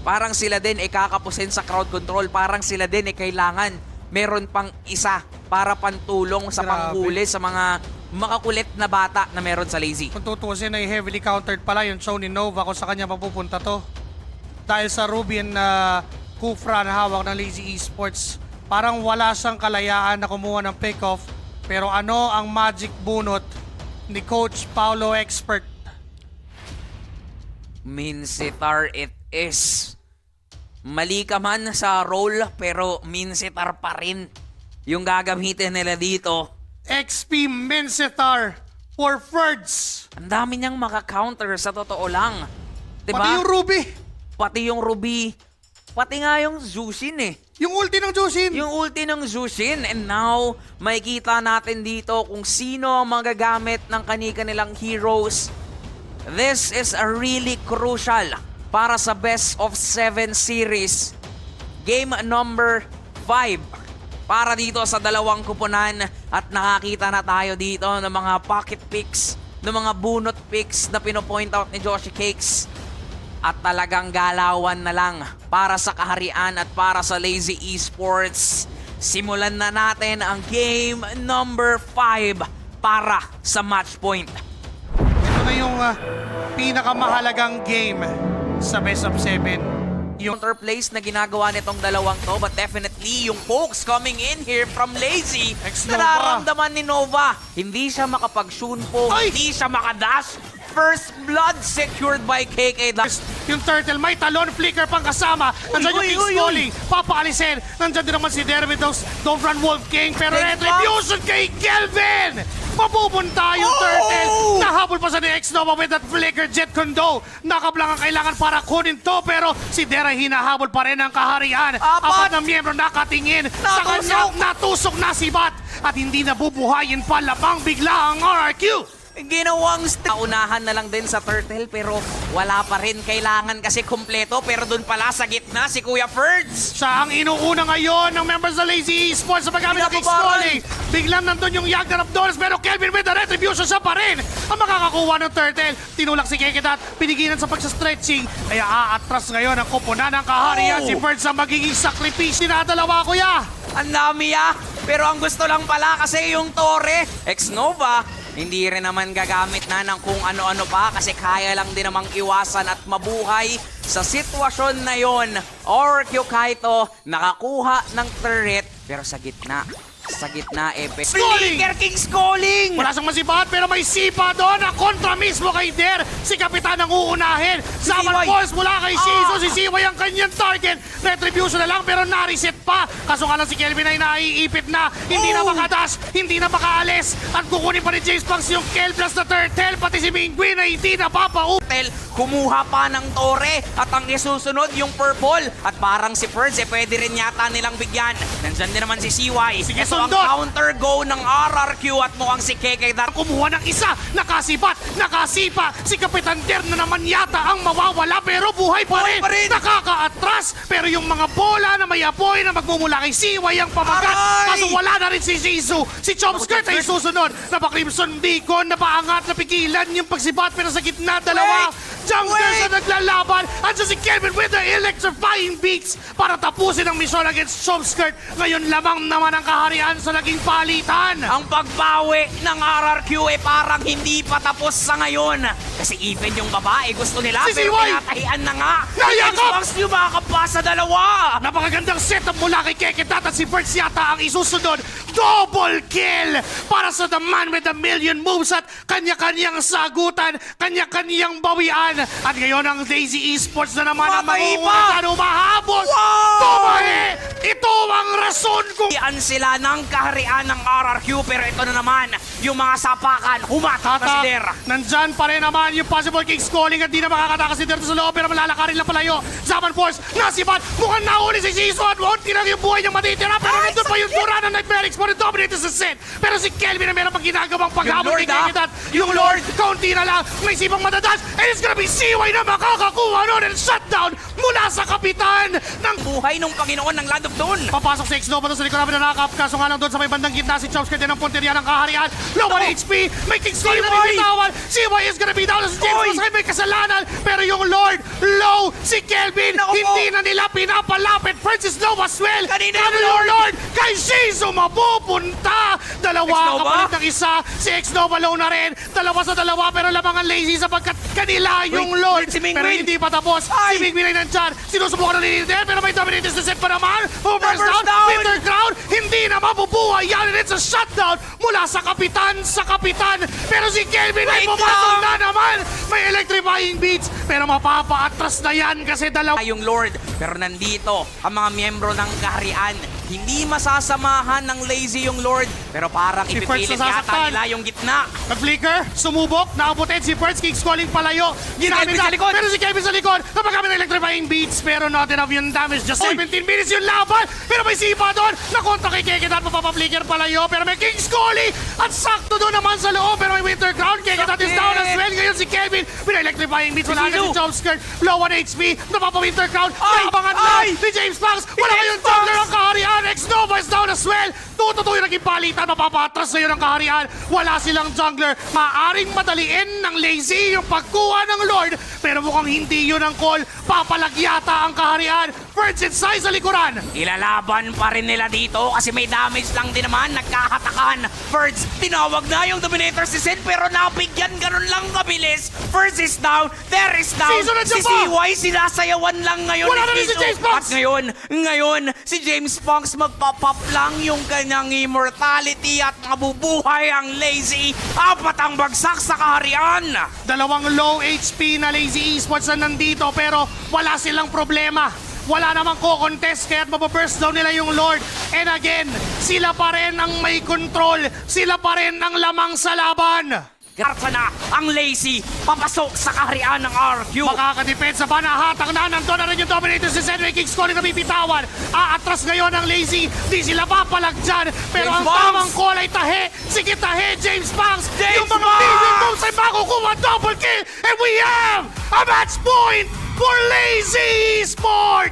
Parang sila din ay kakapusin sa crowd control. Parang sila din ay kailangan meron pang isa para pantulong sa panghuli sa mga makakulit na bata na meron sa Lazy. Kung tutusin ay heavily countered pala yung show ni Nova kung sa kanya mapupunta to. Dahil sa Rubian na Kufra na hawak ng Lazy Esports, parang wala siyang kalayaan na kumuha ng pick-off. Pero ano ang magic bunot ni Coach Paulo Expert? Minsitar it is. Mali ka man sa role pero Minsitar pa rin yung gagamitin nila dito. XP Minsitar for Ferds. Ang dami niyang maka-counter sa totoo lang. Diba? Pati yung Ruby. Pati yung Ruby. Pati nga yung Zushin eh. Yung ulti ng Jushin. Yung ulti ng Zushin. And now, makikita natin dito kung sino ang magagamit ng kanilang heroes. This is a really crucial para sa best of 7 series. Game number 5. Para dito sa dalawang kuponan. At nakakita na tayo dito ng mga pocket picks, ng mga bunot picks na pinopoint out ni Joshi Cakes. At talagang galawan na lang para sa kaharian at para sa Lazy Esports. Simulan na natin ang game number 5 para sa match point. Ito na yung pinakamahalagang game sa best of 7. Yung Counterplays na ginagawa nitong dalawang to, but definitely yung pokes coming in here from Lazy. Ex-Nova. Nararamdaman ni Nova. Hindi siya makapag-shunpo, Ay! hindi siya makadash. First blood secured by KK. yung turtle, may talon, flicker pang kasama. Nandyan yung King Smalling, papaalisin. Nandyan din naman si Dermot, Don't Run Wolf King. Pero Take retribution kay Kelvin! Mapupunta yung turtle. Nahabol pa sa ni X-Nova with that flicker jet condo. Nakablang ang kailangan para kunin to. Pero si Dera hinahabol pa rin ang kaharian. Apat na miyembro nakatingin sa kanyang natusok na sibat. At hindi nabubuhayin pa, lamang bigla ang RRQ. Ginawang unahan na lang din sa turtle pero wala pa rin. Kailangan kasi kumpleto pero doon pala sa gitna si Kuya Ferds. Siya ang inuuna ngayon ng members ng Lazy Esports sa paggamit ng King Smalling. Biglang nandun yung Yagdar of Doris pero Kelvin with the retribution siya pa rin ang makakakuha ng turtle. Tinulak si Keketat, pinigilan sa pagsa-stretching. Kaya aatras ngayon ang kupunan ng kaharian. Si Ferds ang magiging sakripisyo. Dinadalawa, kuya. Ang dami pero ang gusto lang pala kasi yung Torre. X-Nova, hindi rin naman gagamit na ng kung ano-ano pa kasi kaya lang din namang iwasan at mabuhay sa sitwasyon na yon. Orkyo Kaito nakakuha ng turret pero sa gitna. Sa gitna, Smalling! Flicker King Smalling! Wala siyang masibahan pero may sipa doon. Ang kontra mismo kay Der. Si Kapitan ang uunahin. Saman Force mula kay Shizu. Si Siway ang kanyang target. Retribution na lang pero na-reset pa. Kaso nga lang si Kelvin ay naiipit na. Hindi na makadash. Hindi na makaalis. At kukunin pa ni James Punks yung Kel plus na turtle. Pati si Mingguin ay hindi na Kumuha pa ng Torre at ang isusunod yung purple. At parang si Ferds pwede rin yata nilang bigyan. Nandyan din naman si CY. Sige, Ito ang sundot! counter go ng RRQ at mukhang si KK Kumuha ng isa, nakasibat, nakasipa. Si Kapitan Der na naman yata ang mawawala pero buhay pa rin. Nakaka-atras. Pero yung mga bola na may apoy na magmumula kay Siway ang pamagat. Kaso wala na rin si Shizu. Si Chomskirt ay susunod. Napa-Crimson Beacon, napaangat, napigilan yung pagsibat pero sa gitna dalawa. Junkers na naglalaban. At si Kelvin with the electrifying beats para tapusin ang misyon against Chomskirt. Ngayon lamang naman ang kaharian sa naging palitan. Ang pagbawi ng RRQ parang hindi pa tapos sa ngayon. Kasi even yung babae gusto nila Si pero CY! pinatahian na nga. Nayakap! Xbox yumakap pa sa dalawa. Napakagandang setup mula kay Keketat at si Ferds yata ang isusunod. Double kill para sa the man with a million moves at kanya-kanyang sagutan, kanya-kanyang bawian. At ngayon ang Lazy Esports na naman ang maiiwan at umahabos. Tumahi! Ito ang rason kung... Iyan sila ng kaharian ng RRQ pero ito na naman yung mga sapakan. Humatak na si Der. Nandyan pa rin naman yung possible King's Calling at di na makakatakas si Der sa loob pero malalakarin lang palayo. Zaman Force, nasibat, mukhang nahuli si Shizu at unti lang yung buhay niyang matitira pero nandun pa yung tura ng Nightmarics for the dominator sa set. Pero si Kelvin na meron pang ginagawang paghabol kay Keketat. Yung Lord, kaunti na lang, may sipang madadas and it's gonna be CY na makakakuha nun and shutdown mula sa kapitan ng Buhay nung Panginoon ng Land of Dawn. Papasok si X-Nova doon sa likod namin na nakakap. Kaso nga lang doon sa may bandang gitna si Chomskirt din ang punteriya ng kaharian. Low on HP, may King's Calling na bitawan. CY is gonna be down. Si James Punks may kasalanan. Pero yung Lord, low, si Kelvin, Hindi na nila pinapalapit. Francis Nova Swell. Kanina Ano yung yung Lord? Lord? Kay Shizu mapupunta. Dalawa X-Nova? kapalit ng isa. Si X-Nova low na rin. Dalawa sa dalawa pero lamang ang Lazy sapagkat kanila yung Wait, Lord. wait, si Mingwin. Pero hindi pa tapos. Ay! Si Mingwin ay nandyan. Sinusubukan na nililiter pero may dominator sa set pa naman. First First down. down. Winter Crown. Hindi na mabubuhay. Yan rin sa shutdown mula sa kapitan sa kapitan. Pero si Kelvin ay Wait pumasok lang. na naman. May electrifying beats pero mapapaatras na yan kasi dalawa. Yung Lord, pero nandito ang mga miyembro ng kaharian. Hindi masasamahan ng Lazy yung Lord, pero parang Si ipipilit Fertz nasasaktan. yata nila yung gitna. Nag-flicker, sumubok, naabutin si Fertz, kicks calling palayo. Ginamit Kelvin sa likod. Pero si Kevin sa likod, napagamit ng electrifying beats, pero not enough yung damage. Just Oy! 17 minutes yung laban, pero may sipa doon. Nakontra kay Keketat, mapapa-flicker palayo, pero may kicks calling. At sakto doon naman sa loob, pero may Winter Crown. Keketat is down as well. Ngayon si Kevin, pina-electrifying beats. Wala na Sino? si Chomskirt, low on HP, napapa-Winter Crown. Ay! Nakabangan Ay! lang ni James Banks. Wala James kayong Tumblr Banks! ang kaharian. X-Nova is down as well. Tututuloy naging palitan, mapapatras na yun ang kaharian. Wala silang jungler. Maaring madaliin ng Lazy yung pagkuha ng Lord. Pero mukhang hindi yun ang call. Papalag yata ang kaharian. First and size sa likuran. Ilalaban pa rin nila dito kasi may damage lang din naman. Nagkahatakan. First, tinawag na yung Dominator si Zen pero nabigyan ganun lang kabilis. First is down. There is down. Season na Si siya pa! CY sinasayawan lang ngayon. Wala ni na rin si Tiso. James Punks! At ngayon, si James Punks magpapop lang yung kanyang immortality at mabubuhay ang Lazy. Apat ang bagsak sa kaharian. Dalawang low HP na Lazy Esports na nandito pero wala silang problema. Wala namang ko-contest kaya't mapaburst down nila yung Lord. And again, sila pa rin ang may control. Sila pa rin ang lamang sa laban. Karsa na ang Lazy papasok sa kaharian ng RQ. Makakadepensa pa, nahatang na. Nandun na rin yung Dominator si Zenway. Kicks calling na bibitawan. Aatras ngayon ang Lazy. Di sila papalag dyan. Pero James ang Banks! tamang call ay tahe. Sige tahe, James Banks. James Yung mga Banks! minion moves ay makukuha. Double kill. And we have a match point for Lazy Esports.